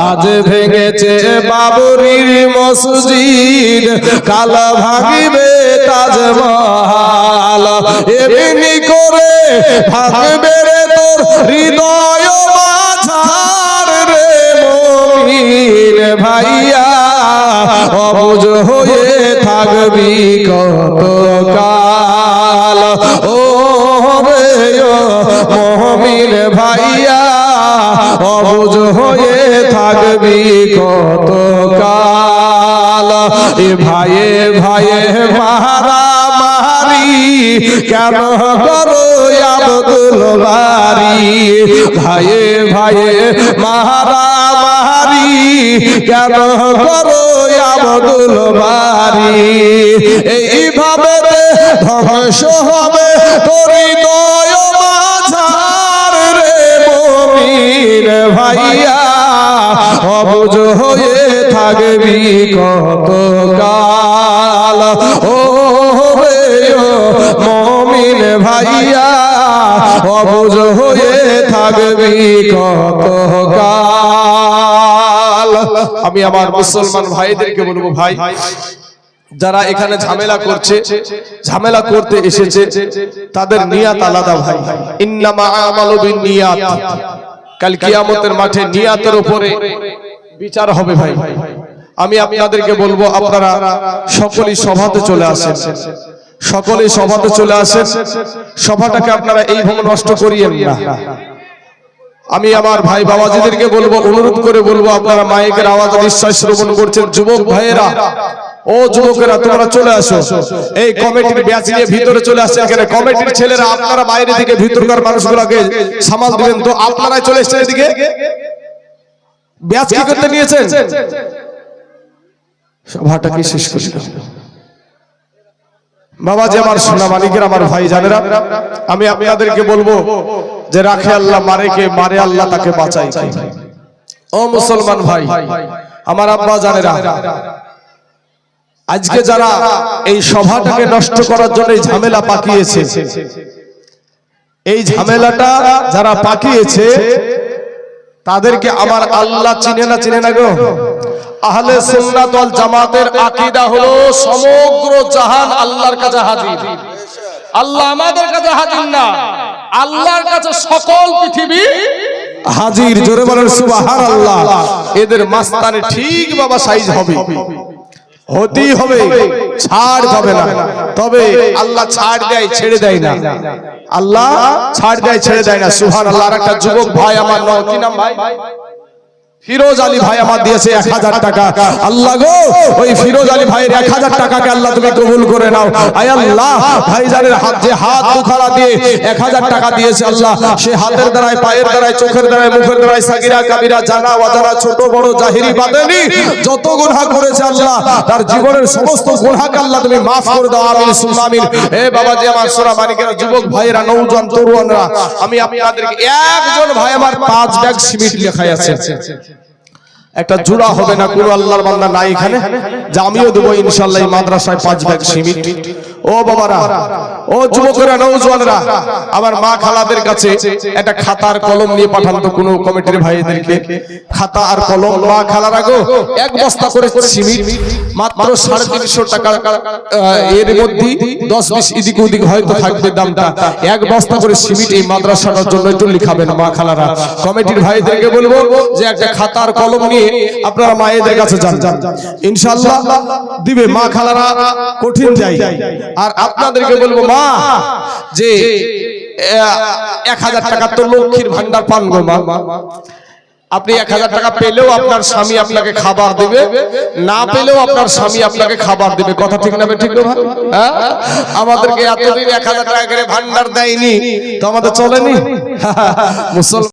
আজ ভেঙেছে বাবরির মসজিদ, কাল ভাঙিবে তাজমহল। এমনি করে ভাঙবে রে তোর হৃদয় মাঝার রে মুমিন ভাইয়া, অবুঝ হয়ে থাকবি কতকাল। ও রে মুমিন ভাইয়া, অবুঝ হয়ে থাকবি কতকাল। এ ভাইয়ে ভাইয়ে মারামারি কেন করো আব্দুল বারী? ভাইয়ে ভাইয়ে মারামারি কেন করো আব্দুল বারী? এইভাবে ধ্বংস হবে তোর হৃদয় মাঝার রে মুমিন ভাইয়া, অবুঝ হয়ে থাকবি কতকাল। ও রে মুমিন ভাইয়া, অবুঝ হয়ে থাকবি কতকাল। আমি আমার মুসলমান ভাইদেরকে বলবো, ভাই যারা এখানে ঝামেলা করছে, ঝামেলা করতে এসেছে, তাদের নিয়াত আলাদা ভাই। ইন্নামা আমালু বিন্নিয়াত। কাল কিয়ামতের মাঠে নিয়াতের উপরে বিচার হবে ভাই। আমি আপনাদেরকে বলবো, আপনারা সকলেই সভাতে চলে আসেন, সকলেই সভাতে চলে আসেন। সভাটাকে আপনারা এইভাবে নষ্ট করিয়েন না। আমি আমার ভাই বাবাজিদেরকে বলবো, অনুরোধ করে বলবো, আপনারা মাইকের আওয়াজ নিশ্চয় শ্রবণ করছেন। যুবক ভাইয়েরা, ও যুবকেরা, তোমরা চলে আসো। এই কমিটির ব্যাচ নিয়ে ভিতরে চলে আসছেন। এখানে কমিটির ছেলেরা, আপনারা বাইরে থেকে ভিতরকার মানুষগুলোকে সামাল দিবেন। তো আপনারাই চলে এসেছেন এদিকে। ব্যাচ কি করতে নিয়েছেন? সভাটা কি শেষ করে দাও বাবাজি। আমার সোনা মানিকের, আমার ভাই জানেরা, আমি আপনাদেরকে বলবো যে রাখে আল্লাহ, মারে কে? মারে আল্লাহ, তাকে বাঁচাই। ও মুসলমান ভাই, আমার আব্বা জানেরা, আজকে যারা এই সভাটাকে নষ্ট করার জন্য এই ঝামেলা পাকিয়েছে, এই ঝামেলাটা যারা পাকিয়েছে, তাদেরকে আমার আল্লাহ চিনে না, চিনে না গো? আহলে সুন্নাত ওয়াল জামাতের আকীদা হলো সমগ্র জাহান আল্লাহর কাছে হাজির। আল্লাহ আমাদের কাছে হাজির না, আল্লাহর কাছে সকল পৃথিবী হাজির। জোরে বলেন সুবহানাল্লাহ। এদের মাস্তানে ঠিক বাবা সাইজ হবে, হতেই হবে, ছাড় হবে না। তবে আল্লাহ ছাড় দেয়, ছেড়ে দেয় না। আল্লাহ ছাড় দেয়, ছেড়ে দেয় না। সুবহানাল্লাহ। আর একটা যুবক ভাই আমার, কি নাম ভাই? ফিরোজ আলী ভাই আমার দিয়েছে 1000 টাকা। আল্লাহ গো, ওই ফিরোজ আলী ভাইয়ের 1000 টাকাকে আল্লাহ তুমি কবুল করে নাও। আয় আল্লাহ, ভাইজানের হাত, যে হাত দুখানা দিয়ে 1000 টাকা দিয়েছে, আল্লাহ সে হাতের দ্বারায়, পায়ের দ্বারায়, চোখের দ্বারায়, মুখের দ্বারায়, সাগিরা কাবিরা, জানা ওয়াজানা, ছোট বড়, জাহিরি বাতিনি, যত গুনাহ করেছে আল্লাহ, তার জীবনের সমস্ত গুনাহকে আল্লাহ তুমি maaf করে দাও। আমিন সুম্মা আমিন। হে বাবাজি আমার, সোনা মানিকের যুবক ভাইয়েরা, নওজোয়ান তরুণরা, আমি আপনাদেরকে, একজন ভাই আমার 5 ব্যাগ সিমেন্ট লেখাই আছে। একটা জোড়া হবে না, কোন আল্লাহর বান্দা নাই এখানে যে আমিও দেবো ইনশাআল্লাহ এই মাদ্রাসায় 5 ব্যাগ সিমেন্ট। ও বাবারা, ও যুবকেরা, নওজোয়ানরা, আমার মা খালাদের কাছে একটা খাতা আর কলম নিয়ে পাঠান তো কোন কমিটির ভাইদেরকে। খাতা আর কলম, মা খালারা গো, 1 বস্তা করে সিমেন্ট মাত্র 350 টাকা। এর মধ্যে 10-20 এদিক ওদিক হয়তো থাকবে দামটা। 1 বস্তা করে সিমেন্ট এই মাদ্রাসাটার জন্য একটু লিখাবেন মা খালারা। কমিটির ভাইদেরকে বলবো যে একটা খাতা আর কলম নিয়ে আপনারা মায়েদের কাছে যান, ইনশাআল্লাহ দিবে মা খালারা। কঠিন যাই। আর আপনাদেরকে বলবো, মা যে 1000 টাকা তো লক্ষ্মীর ভান্ডার পান গো মা। আপনি 1000 টাকা পেলেও আপনার স্বামী আপনাকে খাবার দেবে, না পেলেও আপনার স্বামী আপনাকে খাবার দেবে। কথা ঠিক না? ঠিক না? হ্যাঁ, আমাদেরকে এতদিন 1000 টাকা করে ভান্ডার দেয়নি, তো আমাদের চলেনি মুসলমান।